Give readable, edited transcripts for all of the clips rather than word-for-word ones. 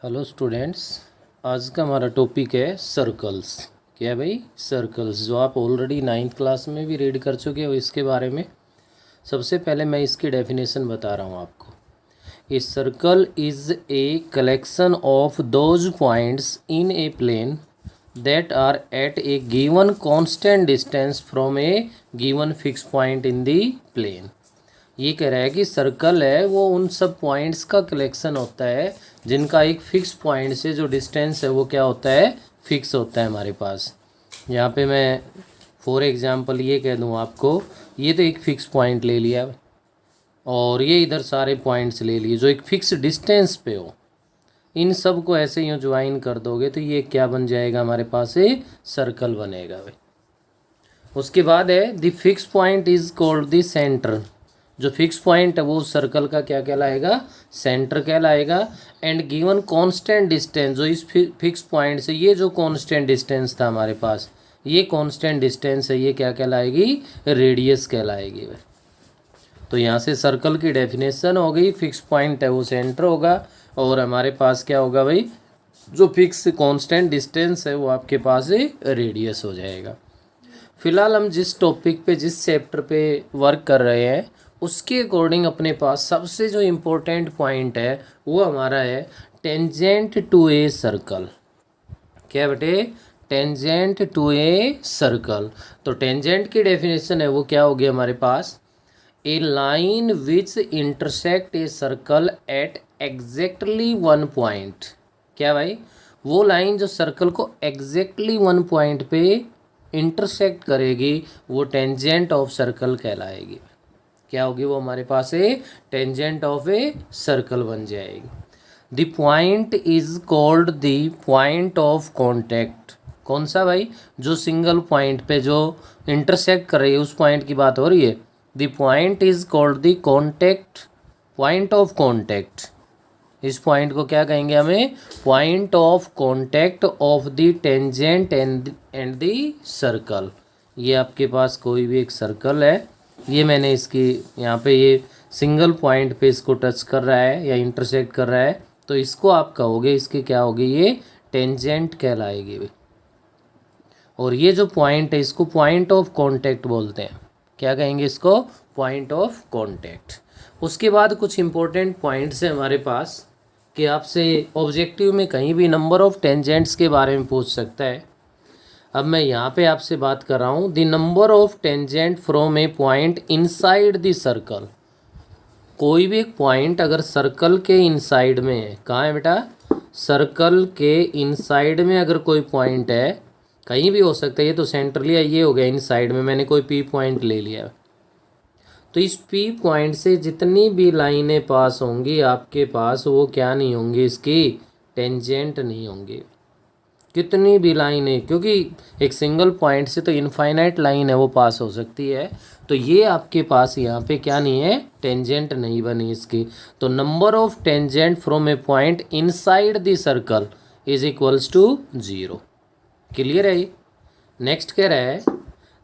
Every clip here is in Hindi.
Hello students. आज का हमारा टॉपिक है सर्कल्स। क्या है भाई? सर्कल्स, जो आप ऑलरेडी 9th क्लास में भी रीड कर चुके हो इसके बारे में। सबसे पहले मैं इसकी डेफिनेशन बता रहा हूँ आपको। A circle is a collection of those points in a plane that are at a given constant distance from a given fix point in the plane. ये कह रहा है कि सर्कल है वो उन सब पॉइंट्स का कलेक्शन होता है जिनका एक फ़िक्स पॉइंट से जो डिस्टेंस है वो क्या होता है, फिक्स होता है हमारे पास। यहाँ पे मैं फॉर एग्जांपल ये कह दूँ आपको, ये तो एक फ़िक्स पॉइंट ले लिया और ये इधर सारे पॉइंट्स ले लिए जो एक फ़िक्स डिस्टेंस पे हो। इन सब को ऐसे यूँ ज्वाइन कर दोगे तो ये क्या बन जाएगा हमारे पास, ये सर्कल बनेगा भाई। उसके बाद है the fix point is called the centre. जो फिक्स पॉइंट है वो सर्कल का क्या कहलाएगा, सेंटर कहलाएगा। एंड गिवन कांस्टेंट डिस्टेंस, जो इस फिक्स पॉइंट से ये जो कांस्टेंट डिस्टेंस था हमारे पास, ये कांस्टेंट डिस्टेंस है, ये क्या कहलाएगी, रेडियस कहलाएगी। तो यहाँ से सर्कल की डेफिनेशन हो गई, फिक्स पॉइंट है वो सेंटर होगा और हमारे पास क्या होगा भाई, जो फिक्स कांस्टेंट डिस्टेंस है वो आपके पास रेडियस हो जाएगा। फिलहाल हम जिस टॉपिक पे, जिस चैप्टर पे वर्क कर रहे हैं उसके अकॉर्डिंग अपने पास सबसे जो इम्पोर्टेंट पॉइंट है वो हमारा है टेंजेंट टू ए सर्कल। क्या बेटे? Tangent to a circle. तो टेंजेंट की डेफिनेशन है वो क्या होगी हमारे पास, a line which intersect a circle at exactly one point. क्या भाई? वो लाइन जो सर्कल को एग्जैक्टली वन पॉइंट पे इंटरसेक्ट करेगी वो टेंजेंट ऑफ सर्कल कहलाएगी। क्या होगी वो हमारे पास, ए टेंजेंट ऑफ ए सर्कल बन जाएगी। The point is called the point of contact. कौन सा भाई? जो सिंगल पॉइंट पे जो इंटरसेक्ट कर रही है उस पॉइंट की बात हो रही है। The point is called the contact, point of contact. इस पॉइंट को क्या कहेंगे हमें, point of contact of the tangent and the circle. ये आपके पास कोई भी एक सर्कल है, ये मैंने इसकी यहाँ पे ये सिंगल पॉइंट पे इसको टच कर रहा है या इंटरसेक्ट कर रहा है, तो इसको आप कहोगे, इसकी क्या होगी, ये टेंजेंट कहलाएगी। और ये जो पॉइंट है इसको पॉइंट ऑफ कांटेक्ट बोलते हैं। क्या कहेंगे इसको, पॉइंट ऑफ कांटेक्ट। उसके बाद कुछ इंपॉर्टेंट पॉइंट्स हैं हमारे पास कि आपसे ऑब्जेक्टिव में कहीं भी नंबर ऑफ टेंजेंट्स के बारे में पूछ सकता है। अब मैं यहाँ पे आपसे बात कर रहा हूँ the number of tangent from a point inside the circle. कोई भी एक पॉइंट अगर सर्कल के इनसाइड में है, कहाँ है बेटा, सर्कल के इनसाइड में अगर कोई पॉइंट है, कहीं भी हो सकता है, ये तो सेंट्रली ये हो गया इनसाइड में, मैंने कोई पी पॉइंट ले लिया, तो इस पी पॉइंट से जितनी भी लाइनें पास होंगी आपके पास वो क्या नहीं होंगी, इसकी टेंजेंट नहीं होंगी। कितनी भी लाइन है, क्योंकि एक सिंगल पॉइंट से तो इनफाइनाइट लाइन है वो पास हो सकती है, तो ये आपके पास यहाँ पे क्या नहीं है, टेंजेंट नहीं बनी इसकी। तो number of tangent from a point inside the circle is equals to 0। Clear है? नेक्स्ट कह रहा है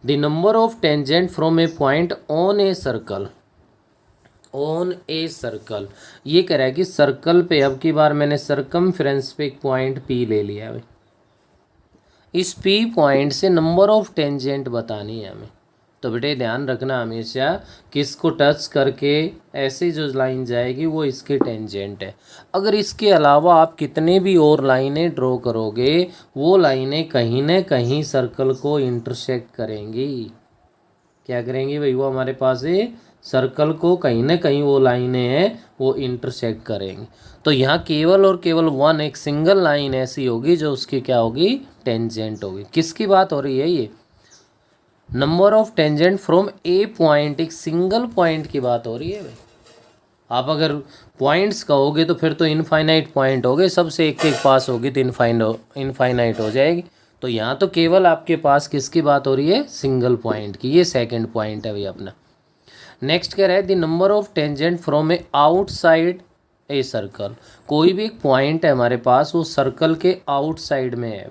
the number of tangent from a point on a circle, on a circle. ये कह रहा है कि सर्कल पे, अब की बार मैंने सर्कमफ्रेंस पे एक पॉइंट पी ले लिया है, इस पी पॉइंट से नंबर ऑफ टेंजेंट बतानी है हमें। तो बेटे ध्यान रखना हमेशा कि इसको टच करके ऐसे जो लाइन जाएगी वो इसके टेंजेंट है। अगर इसके अलावा आप कितने भी और लाइनें ड्रॉ करोगे वो लाइनें कहीं ना कहीं सर्कल को इंटरसेक्ट करेंगी। क्या करेंगी भाई, वो हमारे पास है सर्कल को कहीं ना कहीं वो लाइनें हैं वो इंटरसेक्ट करेंगे। तो यहाँ केवल और केवल वन, एक सिंगल लाइन ऐसी होगी जो उसकी क्या होगी, टेंजेंट होगी। किसकी बात हो रही है, ये number of tangent from a point, एक सिंगल पॉइंट की बात हो रही है भाई। आप अगर पॉइंट्स कहोगे तो फिर तो इनफाइनाइट पॉइंट हो गए, सबसे एक एक पास होगी तो इनफाइनाइट हो जाएगी। तो यहाँ तो केवल आपके पास किसकी बात हो रही है, सिंगल पॉइंट की। ये सेकंड पॉइंट है भाई अपना। नेक्स्ट कह रहा है the number of tangent from A outside a circle. कोई भी एक पॉइंट है हमारे पास वो सर्कल के आउटसाइड में है,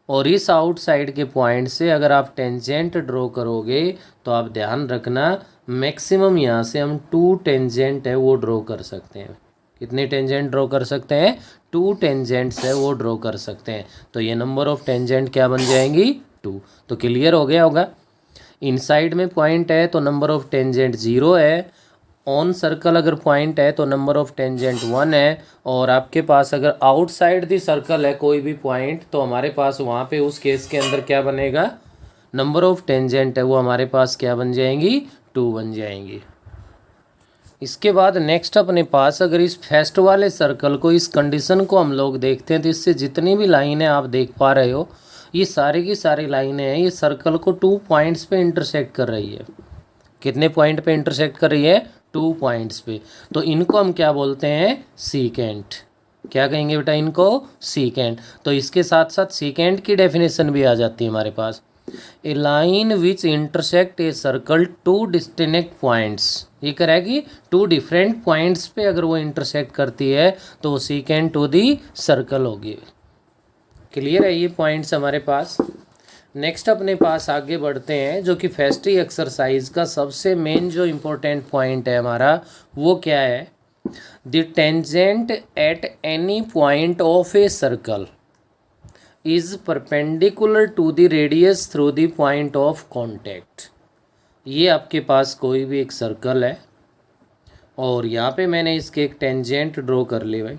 और इस आउटसाइड के पॉइंट से अगर आप टेंजेंट ड्रॉ करोगे तो आप ध्यान रखना मैक्सिमम यहाँ से हम 2 टेंजेंट है वो ड्रॉ कर सकते हैं। कितने टेंजेंट ड्रॉ कर सकते हैं? 2 टेंजेंट्स है वो ड्रॉ कर सकते हैं। तो ये नंबर ऑफ टेंजेंट क्या बन जाएंगी? 2। तो क्लियर हो गया होगा। इनसाइड में पॉइंट है तो नंबर ऑफ टेंजेंट 0 है। ऑन सर्कल अगर पॉइंट है तो नंबर ऑफ टेंजेंट 1 है। और आपके पास अगर आउटसाइड दी सर्कल है कोई भी पॉइंट, तो हमारे पास वहाँ पे उस केस के अंदर क्या बनेगा? नंबर ऑफ टेंजेंट है वो हमारे पास क्या बन जाएंगी? 2 बन जाएंगी। इसके बाद नेक्स्ट अपने पास अगर इस फर्स्ट वाले सर्कल को, इस कंडीशन को हम लोग देखते हैं तो इससे जितनी भी लाइनें आप देख पा रहे हो, ये सारी की सारी लाइनें हैं, ये सर्कल को 2 पॉइंट्स पे इंटरसेक्ट कर रही है। कितने पॉइंट पे इंटरसेक्ट कर रही है? 2 पॉइंट्स पे। तो इनको हम क्या बोलते हैं? सीकेंट। क्या कहेंगे बेटा इनको? सीकेंट। तो इसके साथ साथ सीकेंट की डेफिनेशन भी आ जाती है हमारे पास। A line which intersect a circle 2 distinct points. ये करेगी 2 डिफरेंट पॉइंट्स पे अगर वो इंटरसेक्ट करती है तो वो सीकेंट टू दी सर्कल होगी। क्लियर है ये पॉइंट्स हमारे पास। नेक्स्ट अपने पास आगे बढ़ते हैं, जो कि फर्स्ट एक्सरसाइज का सबसे मेन जो इम्पोर्टेंट पॉइंट है हमारा, वो क्या है? The tangent at any point of a circle is perpendicular to the radius through the point of contact. ये आपके पास कोई भी एक सर्कल है और यहाँ पे मैंने इसके एक टेंजेंट ड्रॉ कर ली भाई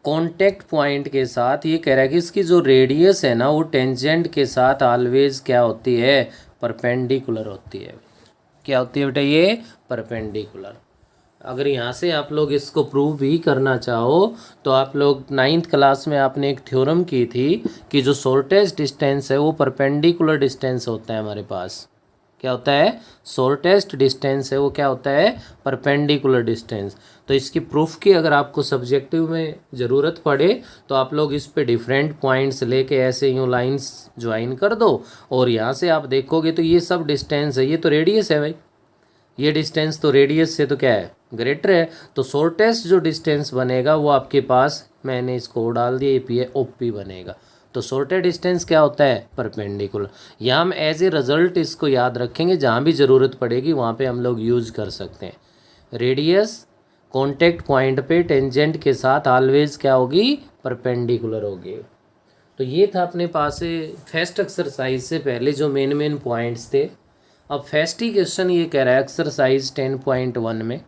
कॉन्टैक्ट पॉइंट के साथ। ये कह रहा है कि इसकी जो रेडियस है ना वो टेंजेंट के साथ ऑलवेज क्या होती है? परपेंडिकुलर होती है। क्या होती है बेटा? ये परपेंडिकुलर। अगर यहाँ से आप लोग इसको प्रूव भी करना चाहो तो आप लोग 9th क्लास में आपने एक थ्योरम की थी कि जो शॉर्टेस्ट डिस्टेंस है वो परपेंडिकुलर डिस्टेंस होता है हमारे पास। क्या होता है? शॉर्टेस्ट डिस्टेंस है वो क्या होता है? Perpendicular distance. तो इसकी प्रूफ की अगर आपको सब्जेक्टिव में ज़रूरत पड़े तो आप लोग इस पे डिफरेंट पॉइंट्स लेके ऐसे यूँ लाइंस ज्वाइन कर दो और यहाँ से आप देखोगे तो ये सब डिस्टेंस है, ये तो रेडियस है भाई। ये डिस्टेंस तो रेडियस से तो क्या है? ग्रेटर है। तो शॉर्टेस्ट जो डिस्टेंस बनेगा वो आपके पास, मैंने इसको डाल दिया, AP है, OP बनेगा। तो शॉर्टेस्ट डिस्टेंस क्या होता है? परपेंडिकुलर। यहाँ हम एज ए रिजल्ट इसको याद रखेंगे, जहाँ भी ज़रूरत पड़ेगी वहाँ पे हम लोग यूज कर सकते हैं। रेडियस कॉन्टैक्ट पॉइंट पे टेंजेंट के साथ ऑलवेज क्या होगी? परपेंडिकुलर होगी। तो ये था अपने पास फर्स्ट एक्सरसाइज से पहले जो मेन पॉइंट्स थे। अब फर्स्ट ही क्वेश्चन ये कह रहा है एक्सरसाइज 10.1 में,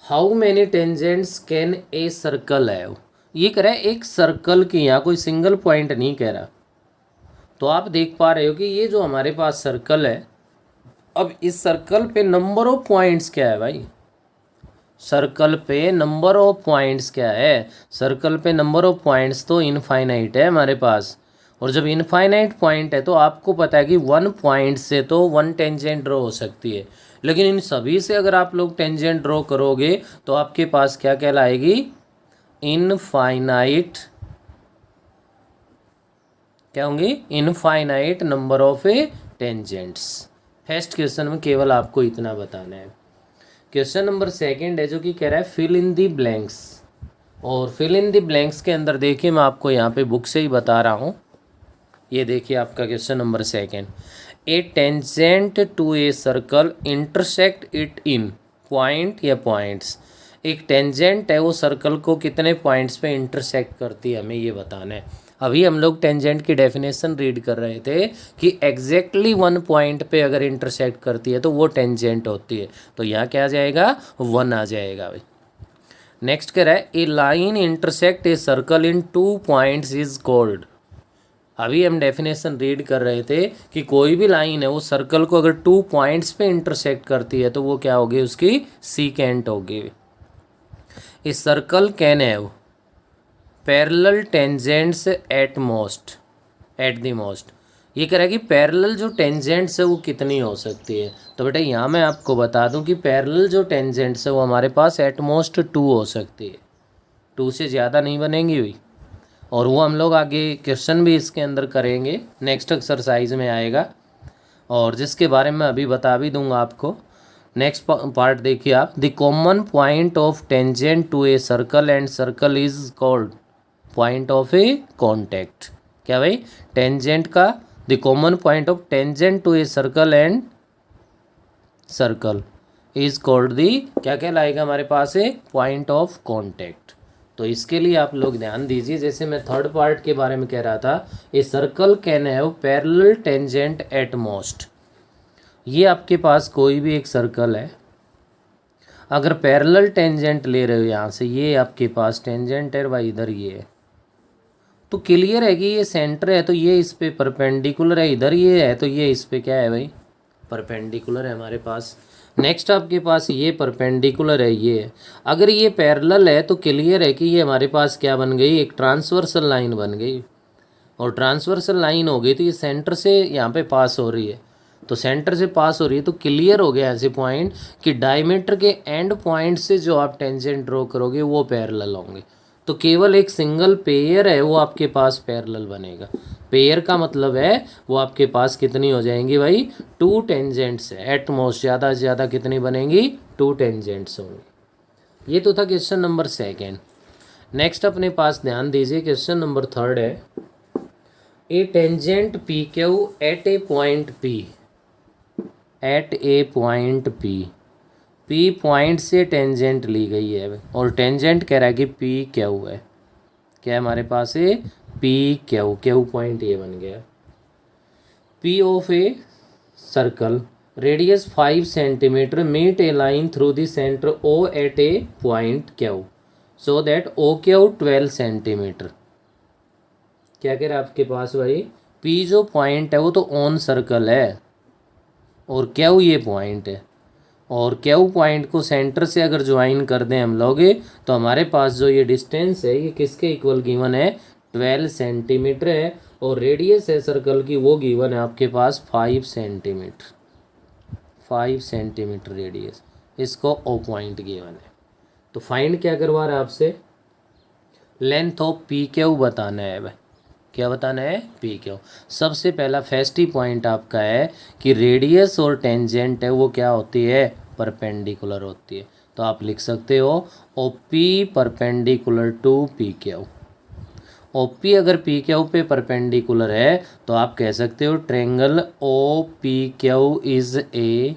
how many tangents can a circle have. ये कह रहा है एक सर्कल की, यहाँ कोई सिंगल पॉइंट नहीं कह रहा। तो आप देख पा रहे हो कि ये जो हमारे पास सर्कल है, अब इस सर्कल पे नंबर ऑफ पॉइंट्स क्या है भाई? सर्कल पे नंबर ऑफ पॉइंट्स क्या है? सर्कल पे नंबर ऑफ पॉइंट्स तो इनफाइनाइट है हमारे पास। और जब इनफाइनाइट पॉइंट है तो आपको पता है कि 1 पॉइंट से तो 1 टेंजेंट ड्रॉ हो सकती है, लेकिन इन सभी से अगर आप लोग टेंजेंट ड्रॉ करोगे तो आपके पास क्या कहलाएगी? इनफाइनाइट। क्या होंगी? Infinite number of A tangents. First question में केवल आपको इतना बताना है। क्वेश्चन नंबर 2 है जो कि कह रहा है फिल इन दी ब्लैंक्स। और फिल इन दी ब्लैंक्स के अंदर देखिए, मैं आपको यहाँ पे बुक से ही बता रहा हूँ। ये देखिए आपका question number 2, a tangent to a circle intersect it in point या पॉइंट्स। एक टेंजेंट है वो सर्कल को कितने पॉइंट्स पे इंटरसेक्ट करती है, हमें ये बताना है। अभी हम लोग टेंजेंट की डेफिनेशन रीड कर रहे थे कि एग्जैक्टली 1 पॉइंट पे अगर इंटरसेक्ट करती है तो वो टेंजेंट होती है। तो यहाँ क्या आ जाएगा? 1 आ जाएगा भाई। नेक्स्ट कह रहा है a line intersect a circle in 2 points is called. अभी हम डेफिनेशन रीड कर रहे थे कि कोई भी लाइन है वो सर्कल को अगर 2 पॉइंट्स पे इंटरसेक्ट करती है तो वो क्या होगी? उसकी सीकेंट होगी। इस circle can have parallel tangents at the most. ये कह रहा है कि पैरेलल जो टेंजेंट्स है वो कितनी हो सकती है। तो बेटा यहाँ मैं आपको बता दूं कि पैरेलल जो टेंजेंट्स है वो हमारे पास एट मोस्ट 2 हो सकती है, 2 से ज़्यादा नहीं बनेंगी हुई। और वो हम लोग आगे क्वेश्चन भी इसके अंदर करेंगे, नेक्स्ट एक्सरसाइज में आएगा, और जिसके बारे में अभी बता भी दूंगा आपको। नेक्स्ट पार्ट देखिए आप, the common point of tangent to a circle and circle is called point of a contact. क्या भाई? टेंजेंट का the common point of tangent to a circle and circle is called the, क्या कहलाएगा हमारे पास है, पॉइंट ऑफ कॉन्टैक्ट। तो इसके लिए आप लोग ध्यान दीजिए, जैसे मैं थर्ड पार्ट के बारे में कह रहा था, a circle can have parallel tangent at most. ये आपके पास कोई भी एक सर्कल है, अगर पैरेलल टेंजेंट ले रहे हो यहाँ से, ये आपके पास टेंजेंट है भाई, इधर ये है, तो क्लियर है कि ये सेंटर है तो ये इस पे परपेंडिकुलर है, इधर ये है तो ये इस पे क्या है भाई, परपेंडिकुलर है हमारे पास। नेक्स्ट आपके पास ये परपेंडिकुलर है, ये है। अगर ये पैरेलल है तो क्लियर है कि ये हमारे पास क्या बन गई, एक ट्रांसवर्सल लाइन बन गई, और ट्रांसवर्सल लाइन हो गई तो ये सेंटर से यहाँ पे पास हो रही है, तो सेंटर से पास हो रही है तो क्लियर हो गया ऐसे पॉइंट कि डायमीटर के एंड पॉइंट से जो आप टेंजेंट ड्रॉ करोगे वो पैरेलल होंगे। तो केवल एक सिंगल पेयर है वो आपके पास पैरेलल बनेगा। पेयर का मतलब है वो आपके पास कितनी हो जाएंगी भाई, 2 टेंजेंट्स है एट मोस्ट, ज़्यादा से ज़्यादा कितनी बनेंगी, 2 टेंजेंट्स होंगे। ये तो था क्वेश्चन नंबर 2। नेक्स्ट अपने पास ध्यान दीजिए, क्वेश्चन नंबर 3 है, ए tangent P Q eight a point P, eight a point P, P point से टेंजेंट ली गई है और टेंजेंट कह रहा है कि पी क्यू है, क्या है हमारे पास है, पी क्यू, क्यू पॉइंट ये बन गया। P of a circle radius 5 centimetre meet a line through the centre O at a point Q so that O Q 12 centimetre. क्या कह रहा है आपके पास भाई, पी जो पॉइंट है वो तो ऑन सर्कल है और क्यू ये पॉइंट है, और क्यू पॉइंट को सेंटर से अगर ज्वाइन कर दें हम लोग तो हमारे पास जो ये डिस्टेंस है ये किसके इक्वल गिवन है, 12 सेंटीमीटर है, और रेडियस है सर्कल की वो गिवन है आपके पास 5 सेंटीमीटर, 5 सेंटीमीटर रेडियस, इसको ओ पॉइंट गिवन है। तो फाइंड क्या करवा रहा है आपसे, लेंथ ऑफ पी क्यू बताना है भाई, क्या बताना है, पी क्यू। सबसे पहला फर्स्ट ही पॉइंट आपका है कि रेडियस और टेंजेंट है वो क्या होती है, परपेंडिकुलर होती है। तो आप लिख सकते हो O P perpendicular to P Q. O P अगर पी क्यू पे परपेंडिकुलर है तो आप कह सकते हो triangle O P Q is a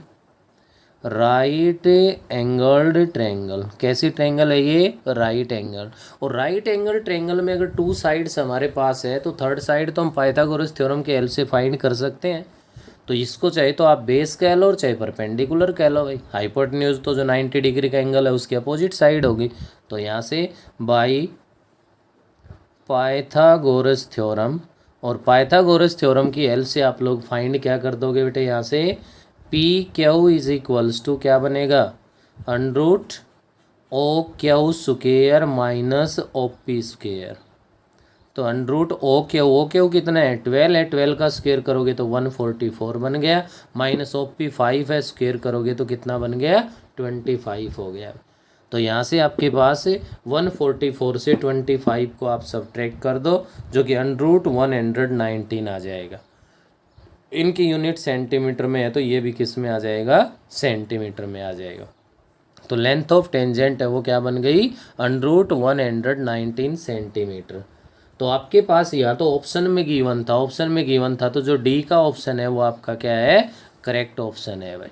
right angled triangle. कैसी ट्रायंगल है ये, राइट एंगल। और राइट एंगल ट्रायंगल में अगर 2 साइड्स हमारे पास है तो थर्ड साइड तो हम पाइथागोरस थ्योरम के हेल्प से फाइंड कर सकते हैं। तो इसको चाहे तो आप बेस कह लो और चाहे परपेंडिकुलर कह लो भाई। हाइपोटेन्यूज तो जो 90 डिग्री का एंगल है उसकी अपोजिट साइड होगी। तो यहाँ से बाई पाइथागोरस थ्योरम, और पाइथागोरस थ्योरम की हेल्प से आप लोग फाइंड क्या कर दोगे बेटे, यहाँ से P Q is equals to क्या बनेगा, under root O Q square minus O P square. तो अंडरूट ओ क्यू कितना है, 12 है, 12 का स्क्वेयर करोगे तो 144 बन गया, माइनस ओ पी 5 है, स्क्वेयर करोगे तो कितना बन गया, 25 हो गया। तो यहाँ से आपके पास 144 से 25 को आप सब्ट्रैक्ट कर दो जो कि अंडरूट 119 आ जाएगा। इनकी यूनिट सेंटीमीटर में है तो ये भी किस में आ जाएगा, सेंटीमीटर में आ जाएगा। तो लेंथ ऑफ टेंजेंट है वो क्या बन गई, अंडरूट 119 सेंटीमीटर। तो आपके पास या तो ऑप्शन में गिवन था, तो जो डी का ऑप्शन है वो आपका क्या है, करेक्ट ऑप्शन है भाई।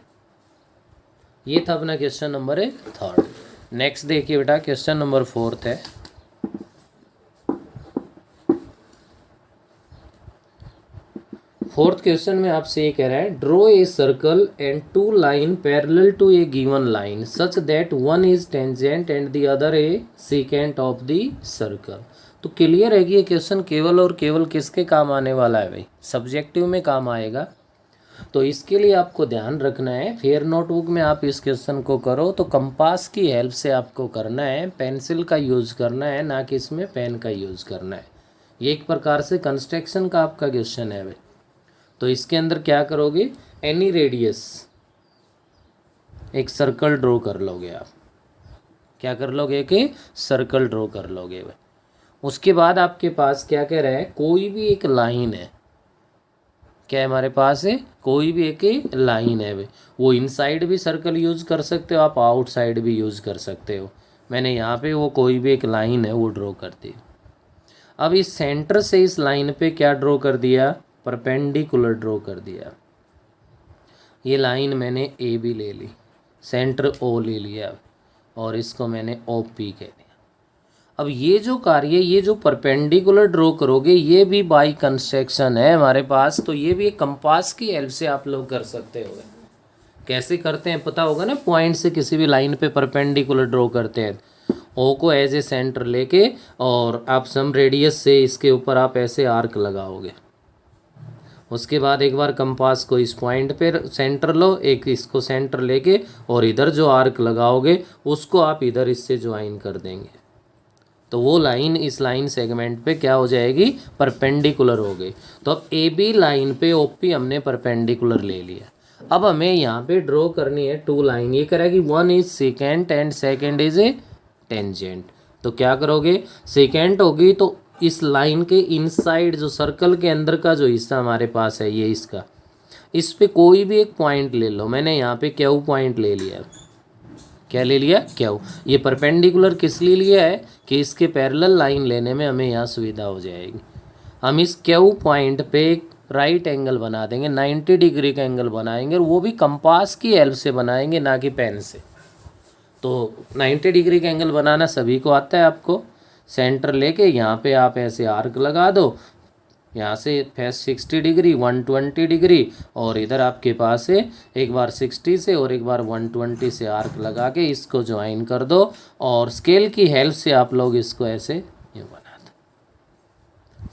ये था अपना क्वेश्चन नंबर 3। नेक्स्ट देखिए बेटा, क्वेश्चन नंबर 4 है। फोर्थ क्वेश्चन में आपसे ये कह रहा है, draw a circle and 2 line parallel to a given line such that one is tangent and the other a secant of the circle. तो क्लियर है कि ये क्वेश्चन केवल और केवल किसके काम आने वाला है भाई, सब्जेक्टिव में काम आएगा। तो इसके लिए आपको ध्यान रखना है, फेयर नोटबुक में आप इस क्वेश्चन को करो तो कंपास की हेल्प से आपको करना है, पेंसिल का यूज़ करना है, ना कि इसमें पेन का यूज़ करना है। ये एक प्रकार से कंस्ट्रक्शन का आपका क्वेश्चन है भाई। तो इसके अंदर क्या करोगे, एनी रेडियस एक सर्कल ड्रॉ कर लोगे आप, क्या कर लोगे, एक सर्कल ड्रॉ कर लोगे भाई। उसके बाद आपके पास क्या कह रहा है, कोई भी एक लाइन है, क्या है हमारे पास है, कोई भी एक लाइन है भाई। वो इनसाइड भी सर्कल यूज़ कर सकते हो आप, आउटसाइड भी यूज़ कर सकते हो। मैंने यहाँ पे वो कोई भी एक लाइन है वो ड्रॉ कर दी। अब इस सेंटर से इस लाइन पे क्या ड्रॉ कर दिया, परपेंडिकुलर ड्रॉ कर दिया। ये लाइन मैंने ए भी ले ली, सेंटर ओ ले लिया और इसको मैंने ओ पी कह दिया। अब ये जो कार्य, ये जो परपेंडिकुलर ड्रॉ करोगे ये भी बाई कंस्ट्रक्शन है हमारे पास, तो ये भी एक कंपास की हेल्प से आप लोग कर सकते हो। कैसे करते हैं पता होगा ना, पॉइंट से किसी भी लाइन पे परपेंडिकुलर ड्रॉ करते हैं, ओ को एज ए सेंटर लेके और आप सम रेडियस से इसके ऊपर आप ऐसे आर्क लगाओगे। उसके बाद एक बार कंपास को इस पॉइंट पे सेंटर लो, एक इसको सेंटर लेके और इधर जो आर्क लगाओगे उसको आप इधर इससे ज्वाइन कर देंगे, तो वो लाइन इस लाइन सेगमेंट पे क्या हो जाएगी, परपेंडिकुलर हो गई। तो अब ए बी लाइन पे ओ पी हमने परपेंडिकुलर ले लिया। अब हमें यहाँ पे ड्रॉ करनी है टू लाइन। ये करेगी one is second and second is a tangent. तो क्या करोगे, सेकेंड होगी तो इस लाइन के इनसाइड जो सर्कल के अंदर का जो हिस्सा हमारे पास है ये इसका, इस पे कोई भी एक पॉइंट ले लो। मैंने यहाँ पे क्यू पॉइंट ले लिया। क्या ले लिया, क्यू। ये परपेंडिकुलर किस लिए लिया है कि इसके पैरेलल लाइन लेने में हमें यहाँ सुविधा हो जाएगी। हम इस क्यू पॉइंट पे एक राइट एंगल बना देंगे, 90 डिग्री का एंगल बनाएंगे और वो भी कंपास की हेल्प से बनाएंगे, ना कि पेन से। तो 90 डिग्री का एंगल बनाना सभी को आता है आपको। सेंटर लेके यहाँ पे आप ऐसे आर्क लगा दो, यहाँ से फेस 60 डिग्री, 120 डिग्री और इधर आपके पास है एक बार 60 से और एक बार 120 से आर्क लगा के इसको ज्वाइन कर दो और स्केल की हेल्प से आप लोग इसको ऐसे ये बना दो।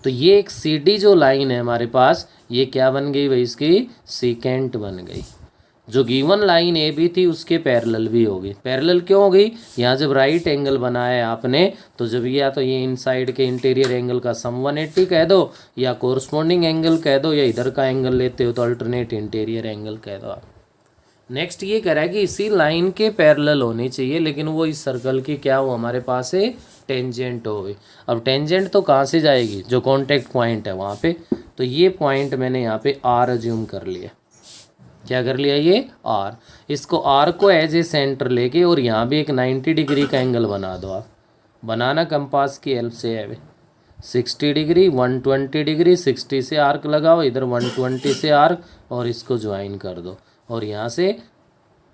तो ये एक सी डी जो लाइन है हमारे पास, ये क्या बन गई भाई, इसकी सीकेंट बन गई। जो गिवन लाइन ए बी थी उसके पैरेलल भी होगी। पैरेलल क्यों हो गई, यहाँ जब राइट एंगल बनाया आपने तो जब या तो ये इनसाइड के इंटीरियर एंगल का सम 180 कह दो या कोरस्पॉन्डिंग एंगल कह दो, या इधर का एंगल लेते हो तो अल्टरनेट इंटीरियर एंगल कह दो आप। नेक्स्ट ये कह रहा है कि इसी लाइन के पैरेलल होनी चाहिए, लेकिन वो इस सर्कल की क्या हो हमारे पास है, टेंजेंट हो गई। अब टेंजेंट तो कहाँ से जाएगी, जो कॉन्टेक्ट पॉइंट है वहाँ पे। तो ये पॉइंट मैंने यहाँ पे आर अज्यूम कर लिया। क्या कर लिया, ये आर। इसको आर को एज ए सेंटर लेके और यहाँ भी एक 90 डिग्री का एंगल बना दो आप। बनाना कंपास की हेल्प से है 60 डिग्री, 120 डिग्री, 60 से आर्क लगाओ, इधर 120 से आर्क और इसको ज्वाइन कर दो और यहाँ से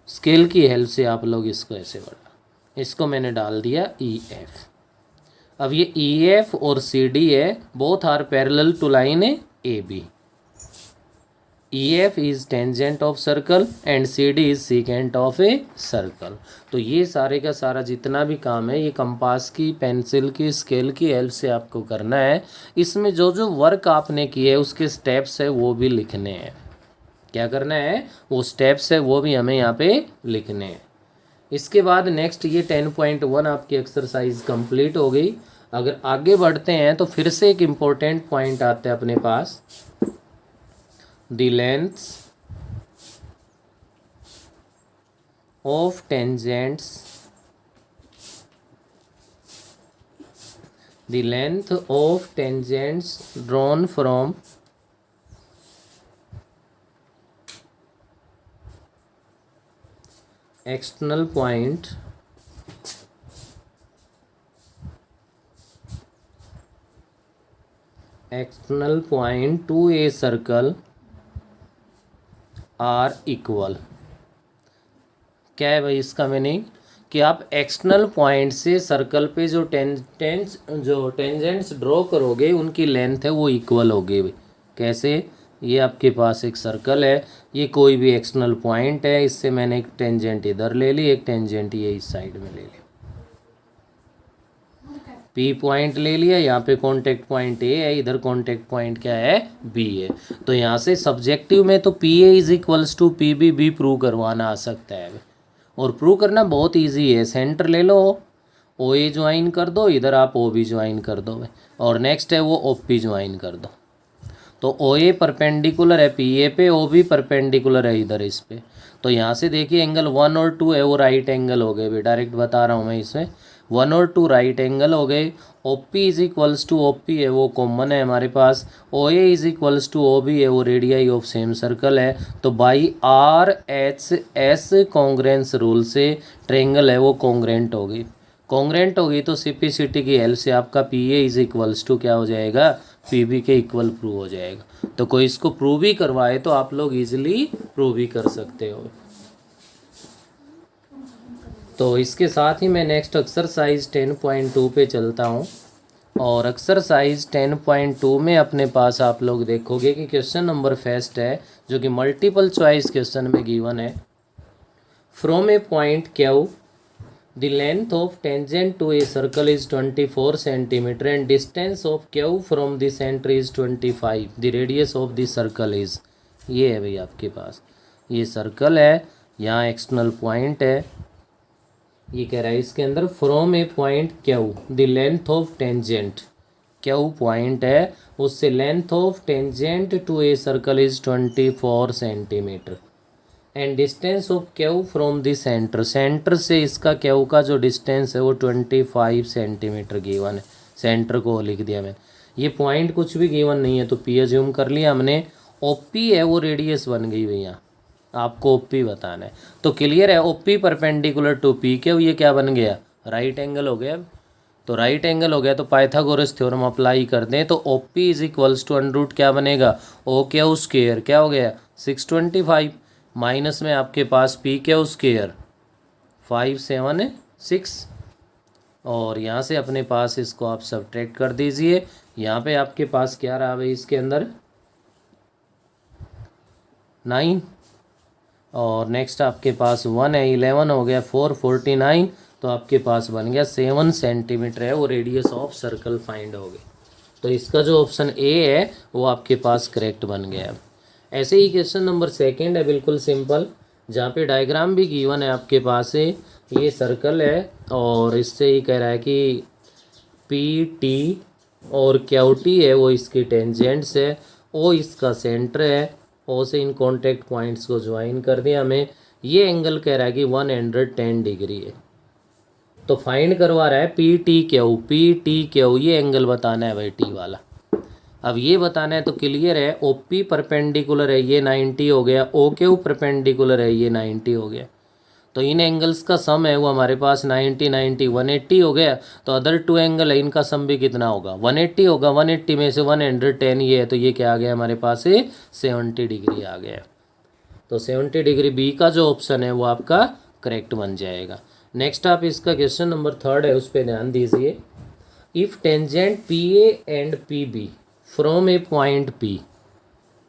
स्केल की हेल्प से आप लोग इसको ऐसे बढ़ा। इसको मैंने डाल दिया ई एफ। अब ये ई एफ और सी डी है, both are parallel to line A B. EF is tangent of circle and CD is secant of a circle। तो ये सारे का सारा जितना भी काम है ये कंपास की, पेंसिल की, स्केल की हेल्प से आपको करना है। इसमें जो जो वर्क आपने किए उसके स्टेप्स है वो भी लिखने हैं। क्या करना है, वो स्टेप्स है वो भी हमें यहाँ पे लिखने हैं। इसके बाद नेक्स्ट ये 10.1 आपकी एक्सरसाइज कंप्लीट हो गई। अगर आगे बढ़ते हैं तो फिर से एक इम्पोर्टेंट पॉइंट आता है अपने पास, the lengths of tangents, the length of tangents drawn from external point to a circle are equal. क्या है भाई इसका मीनिंग, कि आप एक्सटर्नल पॉइंट से सर्कल पे जो टेंजेंट्स ड्रॉ करोगे उनकी लेंथ है वो इक्वल होगी। कैसे, ये आपके पास एक सर्कल है, ये कोई भी एक्सटर्नल पॉइंट है, इससे मैंने एक टेंजेंट इधर ले ली, एक टेंजेंट ये इस साइड में ले ली, पी पॉइंट ले लिया। यहाँ पे कॉन्टेक्ट पॉइंट ए है, इधर कॉन्टेक्ट पॉइंट क्या है, बी है। तो यहाँ से सब्जेक्टिव में तो P A is equals to P B भी प्रूव करवाना आ सकता है और प्रूव करना बहुत इजी है। सेंटर ले लो, ओ ए ज्वाइन कर दो, इधर आप ओ बी ज्वाइन कर दो और नेक्स्ट है वो ओ पी ज्वाइन कर दो। तो ओ ए परपेंडिकुलर है पी ए पे, ओ बी परपेंडिकुलर है इधर इस पे। तो यहाँ से देखिए एंगल 1 और 2 है वो राइट एंगल हो गए भाई, डायरेक्ट बता रहा हूँ मैं इसमें 1 और 2 राइट एंगल हो गए। O P is equals to O P है वो कॉमन है हमारे पास, O A is equals to O B है वो रेडियाई ऑफ सेम सर्कल है। तो by R H S congruence rule से ट्रेंगल है वो कॉन्ग्रेंट होगी। कॉन्ग्रेंट होगी तो सिपिसिटी की हेल्प से आपका P A is equals to क्या हो जाएगा, पी बी के इक्वल प्रूव हो जाएगा। तो कोई इसको प्रूव भी करवाए तो आप लोग इजीली प्रूव भी कर सकते हो। तो इसके साथ ही मैं नेक्स्ट एक्सरसाइज 10.2 पे चलता हूँ। और एक्सरसाइज 10.2 में अपने पास आप लोग देखोगे कि क्वेश्चन नंबर फर्स्ट है जो कि मल्टीपल चॉइस क्वेश्चन में गिवन है। From a point Q the length of tangent to a circle is 24 centimetre and distance of Q from the centre is 25। The radius of the circle is, ये है भाई आपके पास, ये सर्कल है, यहाँ एक्सटर्नल पॉइंट है, ये कह रहा है इसके अंदर from a point Q the length of tangent, Q point है, उससे length of tangent to a circle is 24 centimetre and distance of Q from the centre, centre से इसका क्यू का जो डिस्टेंस है वो 25 सेंटीमीटर गिवन है। सेंटर को लिख दिया मैंने, ये पॉइंट कुछ भी गिवन नहीं है तो पी अज्यूम कर लिया हमने। ओपी है वो रेडियस बन गई भैया, आपको ओपी बताना है तो क्लियर है। OP perpendicular to P Q, ये क्या बन गया, राइट एंगल हो गया। तो राइट एंगल हो गया तो पाइथागोरस थ्योरम अप्लाई कर दें तो OP is equals to under root क्या बनेगा, ओ क्यू स्क्वायर, क्या हो गया 625, माइनस में आपके पास पी क्यू स्क्वायर 576, और यहाँ से अपने पास इसको आप सब्ट्रैक्ट कर दीजिए। यहाँ पे आपके पास क्या रहा भाई, इसके अंदर 9, और नेक्स्ट आपके पास 1 है, 11 हो गया, 449, तो आपके पास बन गया 7 सेंटीमीटर है वो रेडियस ऑफ सर्कल फाइंड हो गई। तो इसका जो ऑप्शन ए है वो आपके पास करेक्ट बन गया। ऐसे ही क्वेश्चन नंबर सेकंड है, बिल्कुल सिंपल, जहाँ पे डायग्राम भी गिवन है आपके पास है। ये सर्कल है और इससे ही कह रहा है कि पी टी और क्यू टी है वो इसकी टेंजेंट्स है, ओ इसका सेंटर है, ओ से इन कॉन्टैक्ट पॉइंट्स को ज्वाइन कर दिया हमें। ये एंगल कह रहा है कि 110 डिग्री है, तो फाइंड करवा रहा है पी टी क्यू, ये एंगल बताना है भाई टी वाला। अब ये बताना है तो क्लियर है, ओ पी परपेंडिकुलर है ये 90 हो गया, ओ क्यू परपेंडिकुलर है ये 90 हो गया, तो इन एंगल्स का सम है वो हमारे पास 90 90 180 हो गया। तो अदर टू एंगल है इनका सम भी कितना होगा, 180 होगा, 180 में से 110 ये है, तो ये क्या आ गया हमारे पास है 70 डिग्री आ गया। तो 70 डिग्री बी का जो ऑप्शन है वो आपका करेक्ट बन जाएगा। नेक्स्ट आप इसका क्वेश्चन नंबर थर्ड है उस पर ध्यान दीजिए। If tangent P A and P B from a point P,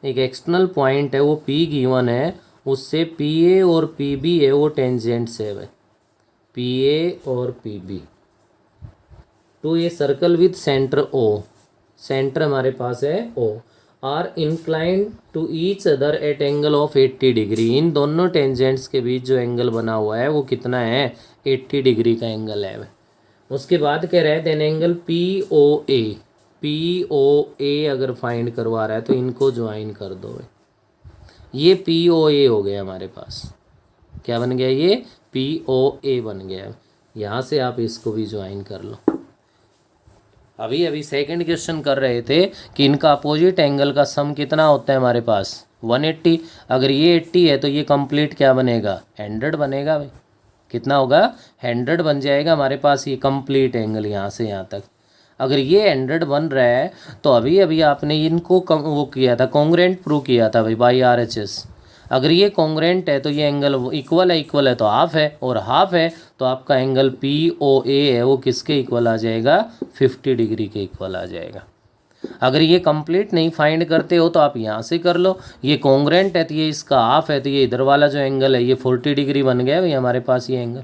एक एक्सटर्नल पॉइंट है वो पी गिवन है, उससे पी ए और पी बी है वो टेंजेंट्स है भाई, पी ए और P B to a circle with centre O, centre हमारे पास है O, are inclined to each other at angle of 80 degree. इन दोनों टेंजेंट्स के बीच जो एंगल बना हुआ है वो कितना है, 80 डिग्री का एंगल है। उसके बाद कह रहा है देन एंगल पी ओ ए अगर फाइंड करवा रहा है तो इनको ज्वाइन कर दो। ये पी ओ ए हो गया हमारे पास, क्या बन गया, ये पी ओ ए बन गया। यहाँ से आप इसको भी ज्वाइन कर लो। अभी सेकंड क्वेश्चन कर रहे थे कि इनका अपोजिट एंगल का सम कितना होता है हमारे पास 180। अगर ये 80 है तो ये कंप्लीट क्या बनेगा, 100 बनेगा भाई। कितना होगा, 100 बन जाएगा हमारे पास ये कंप्लीट एंगल यहाँ से यहाँ तक। अगर ये 100 बन रहा है तो अभी आपने इनको वो किया था, कॉन्ग्रेंट प्रूव किया था भाई बाई RHS। अगर ये कॉन्ग्रेंट है तो ये एंगल इक्वल है तो हाफ है, और हाफ है तो आपका एंगल पी ओ ए है वो किसके इक्वल आ जाएगा, 50 डिग्री के इक्वल आ जाएगा। अगर ये कंप्लीट नहीं फाइंड करते हो तो आप यहाँ से कर लो, ये कॉन्ग्रेंट है तो ये इसका हाफ है, तो ये इधर वाला जो एंगल है ये 40 डिग्री बन गया भाई हमारे पास ये एंगल।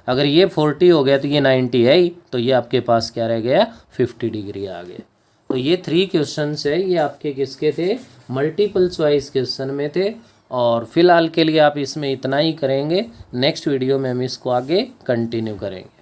अगर ये 40 हो गया तो ये 90 है ही, तो ये आपके पास क्या रह गया, 50 डिग्री आ गया। तो ये 3 क्वेश्चन है, ये आपके किसके थे, मल्टीपल चॉइस क्वेश्चन में थे। और फिलहाल के लिए आप इसमें इतना ही करेंगे, नेक्स्ट वीडियो में हम इसको आगे कंटिन्यू करेंगे।